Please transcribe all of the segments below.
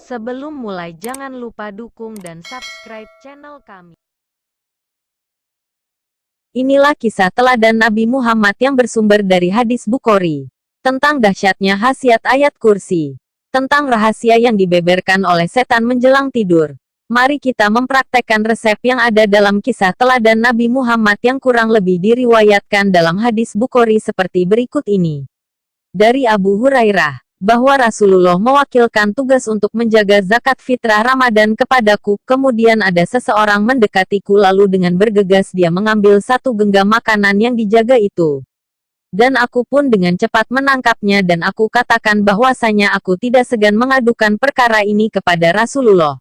Sebelum mulai jangan lupa dukung dan subscribe channel kami. Inilah kisah teladan Nabi Muhammad yang bersumber dari hadis Bukhari. Tentang dahsyatnya khasiat ayat kursi. Tentang rahasia yang dibeberkan oleh setan menjelang tidur. Mari kita mempraktekkan resep yang ada dalam kisah teladan Nabi Muhammad yang kurang lebih diriwayatkan dalam hadis Bukhari seperti berikut ini. Dari Abu Hurairah, bahwa Rasulullah mewakilkan tugas untuk menjaga zakat fitrah Ramadan kepadaku. Kemudian ada seseorang mendekatiku lalu dengan bergegas dia mengambil satu genggam makanan yang dijaga itu. Dan aku pun dengan cepat menangkapnya dan aku katakan bahwasanya aku tidak segan mengadukan perkara ini kepada Rasulullah.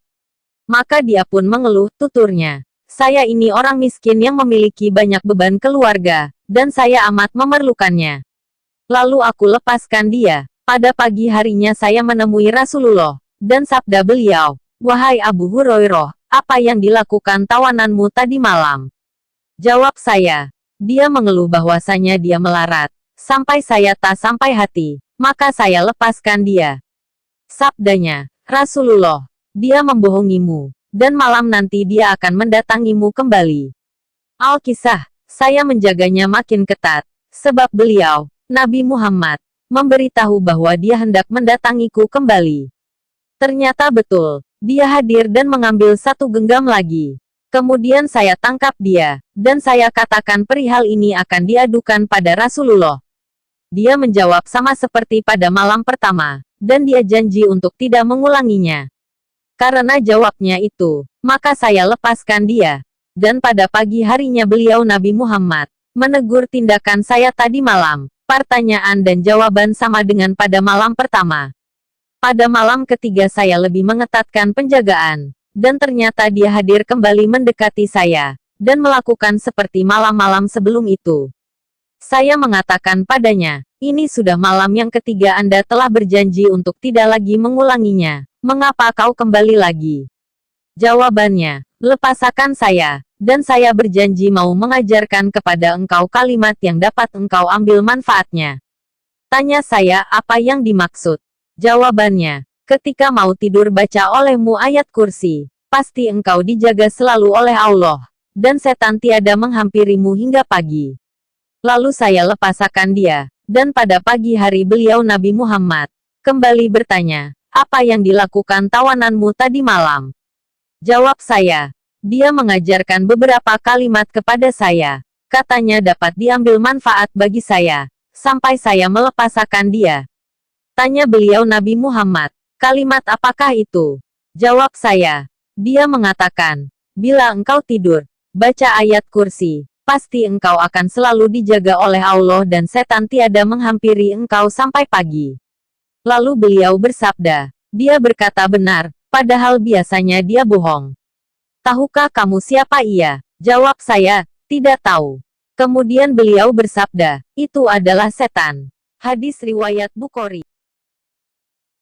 Maka dia pun mengeluh, tuturnya. Saya ini orang miskin yang memiliki banyak beban keluarga, dan saya amat memerlukannya. Lalu aku lepaskan dia. Pada pagi harinya saya menemui Rasulullah, dan sabda beliau, "Wahai Abu Hurairah, apa yang dilakukan tawananmu tadi malam?" Jawab saya. Dia mengeluh bahwasanya dia melarat, sampai saya tak sampai hati, maka saya lepaskan dia. Sabdanya, "Rasulullah, dia membohongimu, dan malam nanti dia akan mendatangimu kembali." Al-Kisah, saya menjaganya makin ketat, sebab beliau, Nabi Muhammad, memberitahu bahwa dia hendak mendatangiku kembali. Ternyata betul, dia hadir dan mengambil satu genggam lagi. Kemudian saya tangkap dia, dan saya katakan perihal ini akan diadukan pada Rasulullah. Dia menjawab sama seperti pada malam pertama, dan dia janji untuk tidak mengulanginya. Karena jawabnya itu, maka saya lepaskan dia. Dan pada pagi harinya beliau Nabi Muhammad menegur tindakan saya tadi malam. Pertanyaan dan jawaban sama dengan pada malam pertama. Pada malam ketiga saya lebih mengetatkan penjagaan, dan ternyata dia hadir kembali mendekati saya, dan melakukan seperti malam-malam sebelum itu. Saya mengatakan padanya, "Ini sudah malam yang ketiga Anda telah berjanji untuk tidak lagi mengulanginya. Mengapa kau kembali lagi?" Jawabannya, "Lepasakan saya, dan saya berjanji mau mengajarkan kepada engkau kalimat yang dapat engkau ambil manfaatnya." Tanya saya apa yang dimaksud. Jawabannya, "Ketika mau tidur baca olehmu ayat kursi, pasti engkau dijaga selalu oleh Allah, dan setan tiada menghampirimu hingga pagi." Lalu saya lepasakan dia, dan pada pagi hari beliau Nabi Muhammad kembali bertanya, "Apa yang dilakukan tawananmu tadi malam?" Jawab saya. Dia mengajarkan beberapa kalimat kepada saya. Katanya dapat diambil manfaat bagi saya, sampai saya melepaskan dia. Tanya beliau Nabi Muhammad, "Kalimat apakah itu?" Jawab saya. Dia mengatakan, "Bila engkau tidur, baca ayat kursi, pasti engkau akan selalu dijaga oleh Allah dan setan tiada menghampiri engkau sampai pagi." Lalu beliau bersabda, "Dia berkata benar, padahal biasanya dia bohong. Tahukah kamu siapa ia?" Jawab saya, "Tidak tahu." Kemudian beliau bersabda, "Itu adalah setan." Hadis riwayat Bukhari.